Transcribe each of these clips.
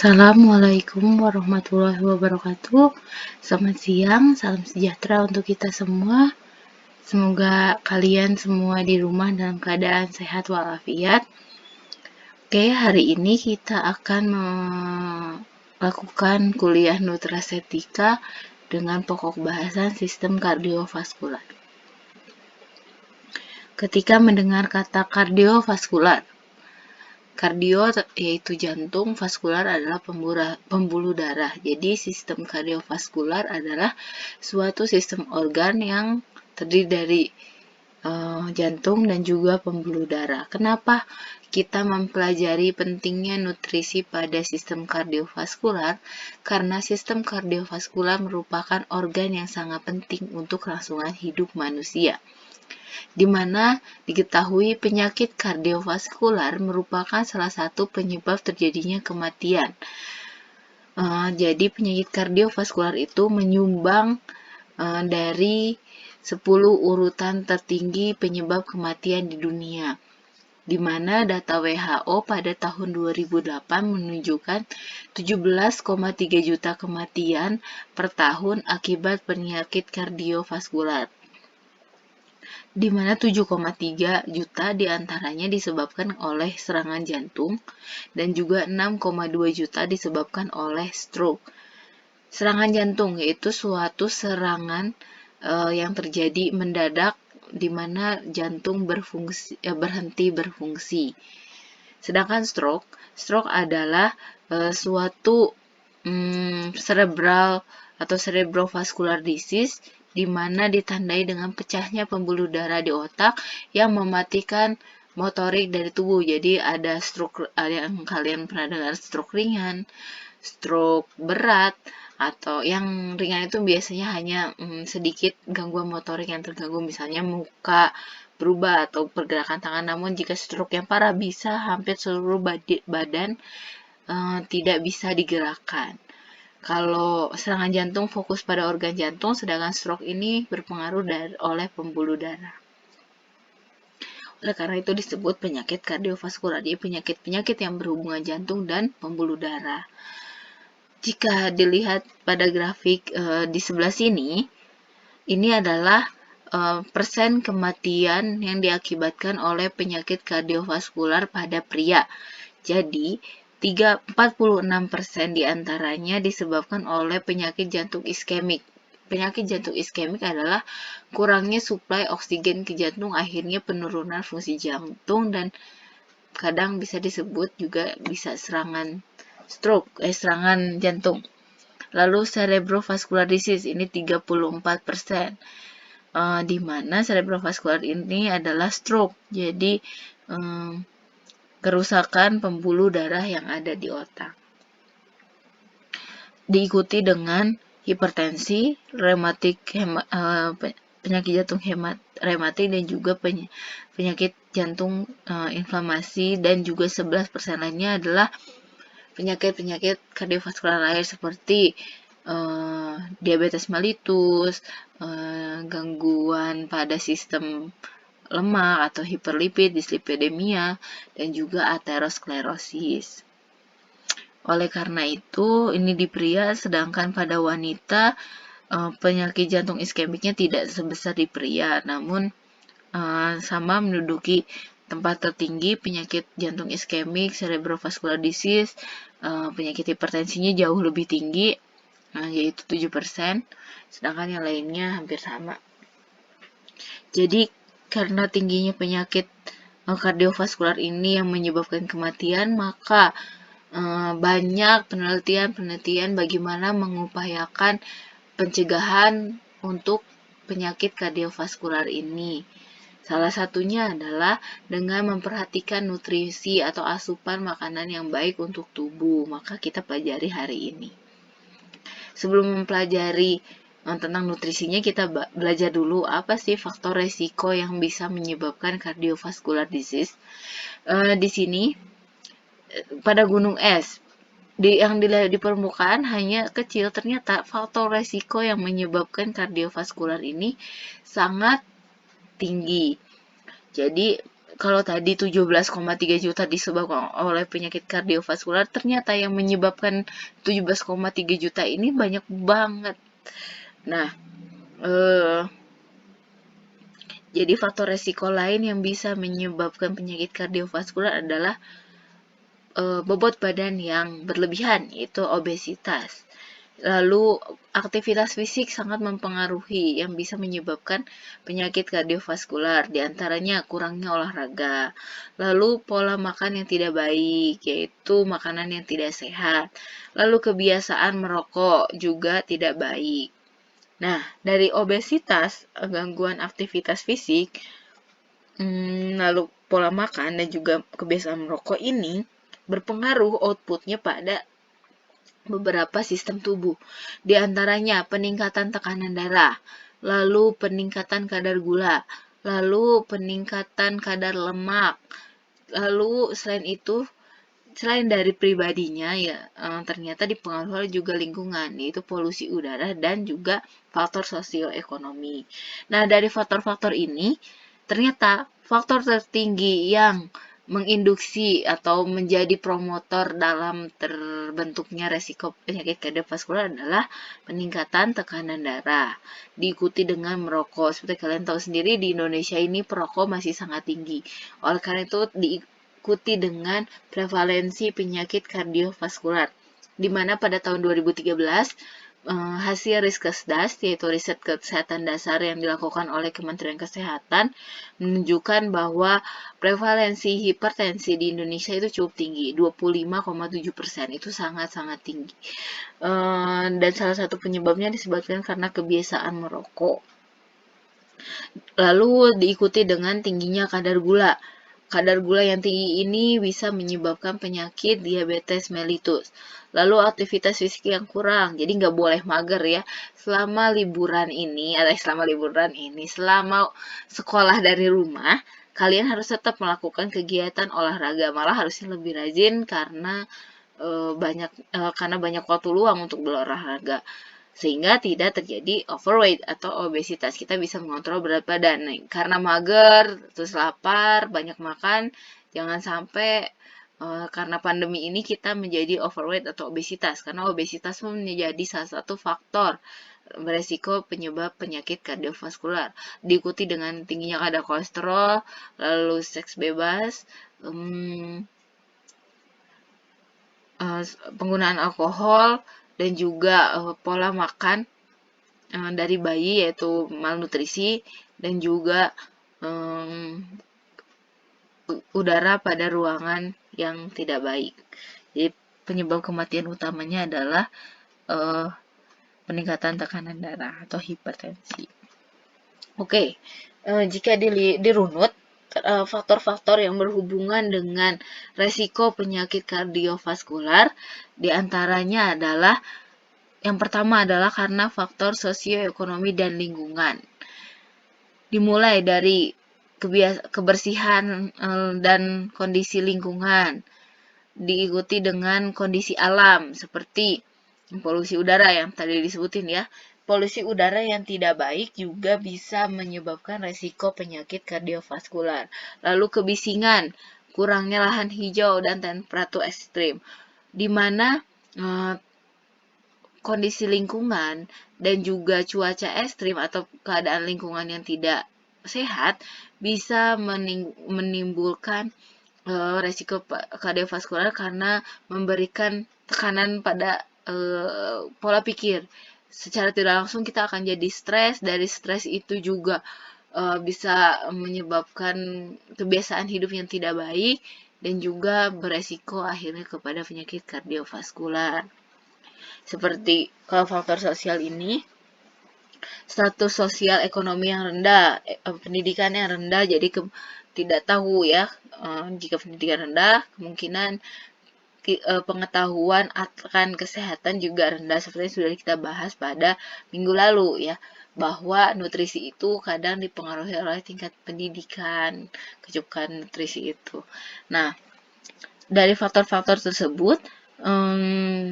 Assalamualaikum warahmatullahi wabarakatuh. Selamat siang, salam sejahtera untuk kita semua. Semoga kalian semua di rumah dalam keadaan sehat walafiat. Oke, hari ini kita akan melakukan kuliah nutrasetika dengan pokok bahasan sistem kardiovaskular. Ketika mendengar kata kardiovaskular, kardio yaitu jantung, vaskular adalah pembuluh darah. Jadi sistem kardiovaskular adalah suatu sistem organ yang terdiri dari jantung dan juga pembuluh darah. Kenapa kita mempelajari pentingnya nutrisi pada sistem kardiovaskular? Karena sistem kardiovaskular merupakan organ yang sangat penting untuk kelangsungan hidup manusia, di mana diketahui penyakit kardiovaskular merupakan salah satu penyebab terjadinya kematian. Jadi penyakit kardiovaskular itu menyumbang dari 10 urutan tertinggi penyebab kematian di dunia, di mana data WHO pada tahun 2008 menunjukkan 17,3 juta kematian per tahun akibat penyakit kardiovaskular, di mana 7,3 juta diantaranya disebabkan oleh serangan jantung dan juga 6,2 juta disebabkan oleh stroke. Serangan jantung yaitu suatu serangan yang terjadi mendadak di mana jantung berhenti berfungsi. Sedangkan stroke adalah suatu cerebral atau cerebrovascular disease, di mana ditandai dengan pecahnya pembuluh darah di otak yang mematikan motorik dari tubuh. Jadi ada stroke yang kalian pernah dengar, stroke ringan, stroke berat, atau yang ringan itu biasanya hanya sedikit gangguan motorik yang terganggu, misalnya muka berubah atau pergerakan tangan. Namun jika stroke yang parah bisa hampir seluruh badan tidak bisa digerakkan. Kalau serangan jantung fokus pada organ jantung, sedangkan stroke ini berpengaruh oleh pembuluh darah. Oleh karena itu disebut penyakit kardiovaskular, jadi penyakit-penyakit yang berhubungan jantung dan pembuluh darah. Jika dilihat pada grafik di sebelah sini, ini adalah persen kematian yang diakibatkan oleh penyakit kardiovaskular pada pria. Jadi 46% diantaranya disebabkan oleh penyakit jantung iskemik. Penyakit jantung iskemik adalah kurangnya suplai oksigen ke jantung, akhirnya penurunan fungsi jantung, dan kadang bisa disebut juga bisa serangan jantung. Lalu cerebrovascular disease ini 34%, di mana cerebrovascular ini adalah stroke, jadi kerusakan pembuluh darah yang ada di otak. Diikuti dengan hipertensi, penyakit jantung rematik, dan juga penyakit jantung inflamasi, dan juga 11% lainnya adalah penyakit-penyakit kardiovaskular lain seperti diabetes mellitus, gangguan pada sistem lemak atau hiperlipid, dislipidemia, dan juga aterosklerosis. Oleh karena itu, ini di pria, sedangkan pada wanita penyakit jantung iskemiknya tidak sebesar di pria, namun sama menduduki tempat tertinggi penyakit jantung iskemik, cerebrovascular disease, penyakit hipertensinya jauh lebih tinggi, yaitu 7%, sedangkan yang lainnya hampir sama. Jadi karena tingginya penyakit kardiovaskular ini yang menyebabkan kematian, maka banyak penelitian bagaimana mengupayakan pencegahan untuk penyakit kardiovaskular ini. Salah satunya adalah dengan memperhatikan nutrisi atau asupan makanan yang baik untuk tubuh. Maka kita pelajari hari ini. Sebelum mempelajari tentang nutrisinya, kita belajar dulu apa sih faktor resiko yang bisa menyebabkan cardiovascular disease. Di sini pada gunung es yang dilihat di permukaan hanya kecil, ternyata faktor resiko yang menyebabkan kardiovaskular ini sangat tinggi. Jadi kalau tadi 17,3 juta disebabkan oleh penyakit kardiovaskular, ternyata yang menyebabkan 17,3 juta ini banyak banget. Nah, jadi faktor resiko lain yang bisa menyebabkan penyakit kardiovaskular adalah bobot badan yang berlebihan, yaitu obesitas. Lalu aktivitas fisik sangat mempengaruhi yang bisa menyebabkan penyakit kardiovaskular, diantaranya kurangnya olahraga. Lalu pola makan yang tidak baik, yaitu makanan yang tidak sehat. Lalu kebiasaan merokok juga tidak baik. Nah, dari obesitas, gangguan aktivitas fisik, lalu pola makan dan juga kebiasaan merokok ini berpengaruh outputnya pada beberapa sistem tubuh, di antaranya peningkatan tekanan darah, lalu peningkatan kadar gula, lalu peningkatan kadar lemak, lalu selain dari pribadinya ya ternyata dipengaruhi juga lingkungan, yaitu polusi udara dan juga faktor sosioekonomi. Nah, dari faktor-faktor ini ternyata faktor tertinggi yang menginduksi atau menjadi promotor dalam terbentuknya resiko penyakit kardiovaskular adalah peningkatan tekanan darah, diikuti dengan merokok. Seperti kalian tahu sendiri, di Indonesia ini perokok masih sangat tinggi. Oleh karena itu diikuti dengan prevalensi penyakit kardiovaskular, di mana pada tahun 2013 hasil Riskesdas, yaitu riset kesehatan dasar yang dilakukan oleh Kementerian Kesehatan, menunjukkan bahwa prevalensi hipertensi di Indonesia itu cukup tinggi, 25,7%, itu sangat-sangat tinggi. Dan salah satu penyebabnya disebabkan karena kebiasaan merokok. Lalu diikuti dengan tingginya kadar gula. Kadar gula yang tinggi ini bisa menyebabkan penyakit diabetes mellitus. Lalu aktivitas fisik yang kurang, jadi nggak boleh mager ya. Selama sekolah dari rumah, kalian harus tetap melakukan kegiatan olahraga. Malah harusnya lebih rajin karena banyak waktu luang untuk berolahraga, sehingga tidak terjadi overweight atau obesitas. Kita bisa mengontrol berat badan. Nah, karena mager, terus lapar, banyak makan, jangan sampai karena pandemi ini kita menjadi overweight atau obesitas, karena obesitas pun menjadi salah satu faktor beresiko penyebab penyakit kardiovaskular, diikuti dengan tingginya kadar kolesterol, lalu seks bebas, penggunaan alkohol, dan juga pola makan dari bayi, yaitu malnutrisi, dan juga udara pada ruangan yang tidak baik. Jadi penyebab kematian utamanya adalah peningkatan tekanan darah atau hipertensi. Oke, jika dirunut, faktor-faktor yang berhubungan dengan resiko penyakit kardiovaskular diantaranya adalah yang pertama adalah karena faktor sosioekonomi dan lingkungan. Dimulai dari kebersihan dan kondisi lingkungan, diikuti dengan kondisi alam seperti polusi udara yang tadi disebutin ya. Polusi udara yang tidak baik juga bisa menyebabkan resiko penyakit kardiovaskular. Lalu kebisingan, kurangnya lahan hijau dan temperatur ekstrim, di mana kondisi lingkungan dan juga cuaca ekstrim atau keadaan lingkungan yang tidak sehat bisa menimbulkan resiko kardiovaskular karena memberikan tekanan pada pola pikir. Secara tidak langsung kita akan jadi stres. Dari stres itu juga bisa menyebabkan kebiasaan hidup yang tidak baik dan juga beresiko akhirnya kepada penyakit kardiovaskular. Seperti kalau faktor sosial ini, status sosial ekonomi yang rendah, pendidikan yang rendah, jadi tidak tahu ya, jika pendidikan rendah, kemungkinan pengetahuan akan kesehatan juga rendah, seperti yang sudah kita bahas pada minggu lalu ya, bahwa nutrisi itu kadang dipengaruhi oleh tingkat pendidikan, kecukupan nutrisi itu. Nah, dari faktor-faktor tersebut,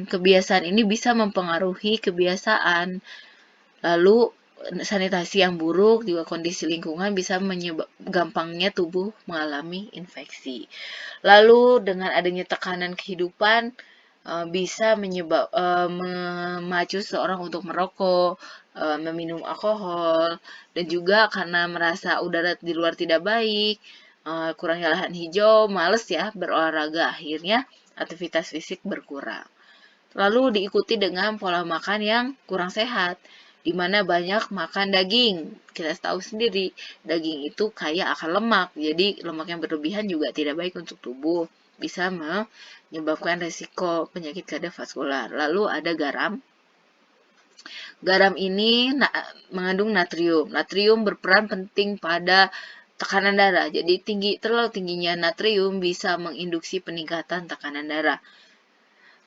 kebiasaan ini bisa mempengaruhi kebiasaan. Lalu sanitasi yang buruk, juga kondisi lingkungan bisa gampangnya tubuh mengalami infeksi. Lalu dengan adanya tekanan kehidupan bisa memacu seorang untuk merokok, meminum alkohol, dan juga karena merasa udara di luar tidak baik, kurangnya lahan hijau, males ya berolahraga, akhirnya aktivitas fisik berkurang. Lalu diikuti dengan pola makan yang kurang sehat, di mana banyak makan daging. Kita tahu sendiri, daging itu kaya akan lemak, jadi lemak yang berlebihan juga tidak baik untuk tubuh. Bisa menyebabkan resiko penyakit kardiovaskular. Lalu ada garam. Garam ini mengandung natrium. Natrium berperan penting pada tekanan darah. Jadi terlalu tingginya natrium bisa menginduksi peningkatan tekanan darah.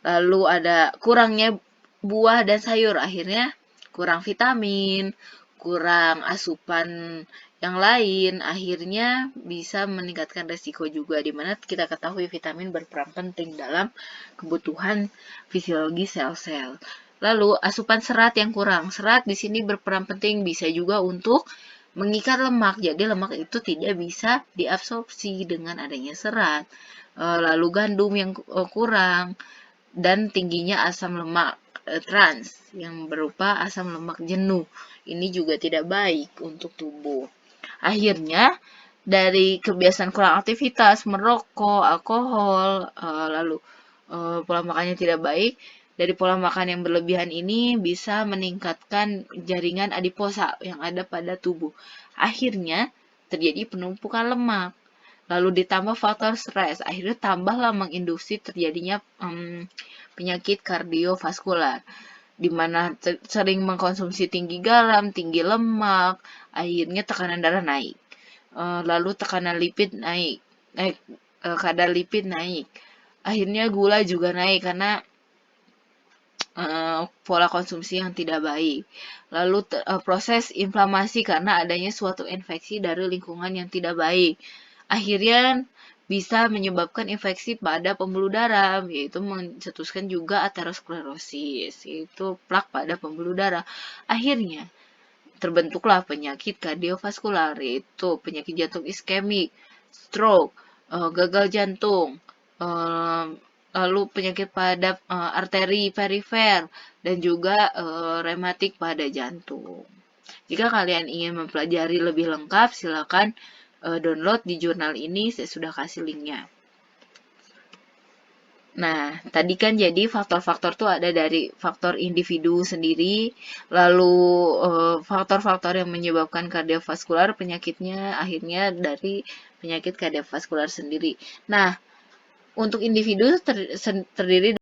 Lalu ada kurangnya buah dan sayur, akhirnya kurang vitamin, kurang asupan yang lain, akhirnya bisa meningkatkan resiko juga, di mana kita ketahui vitamin berperan penting dalam kebutuhan fisiologi sel-sel. Lalu asupan serat yang kurang, serat di sini berperan penting, bisa juga untuk mengikat lemak, jadi lemak itu tidak bisa diabsorpsi dengan adanya serat. Lalu gandum yang kurang, dan tingginya asam lemak trans yang berupa asam lemak jenuh. Ini juga tidak baik untuk tubuh. Akhirnya, dari kebiasaan kurang aktivitas, merokok, alkohol, lalu pola makannya tidak baik, dari pola makan yang berlebihan ini bisa meningkatkan jaringan adiposa yang ada pada tubuh. Akhirnya, terjadi penumpukan lemak. Lalu ditambah faktor stres, akhirnya tambahlah menginduksi terjadinya penyakit kardiovaskular, di mana sering mengkonsumsi tinggi garam, tinggi lemak, akhirnya tekanan darah naik. Lalu tekanan lipid naik, kadar lipid naik. Akhirnya gula juga naik karena pola konsumsi yang tidak baik. Lalu proses inflamasi karena adanya suatu infeksi dari lingkungan yang tidak baik. Akhirnya bisa menyebabkan infeksi pada pembuluh darah, yaitu mencetuskan juga aterosklerosis, yaitu plak pada pembuluh darah. Akhirnya terbentuklah penyakit kardiovaskular, yaitu penyakit jantung iskemik, stroke, gagal jantung, lalu penyakit pada arteri perifer, dan juga rematik pada jantung. Jika kalian ingin mempelajari lebih lengkap, silakan download di jurnal ini, saya sudah kasih linknya. Nah, tadi kan jadi faktor-faktor tuh ada dari faktor individu sendiri, lalu faktor-faktor yang menyebabkan kardiovaskular, penyakitnya akhirnya dari penyakit kardiovaskular sendiri. Nah, untuk individu terdiri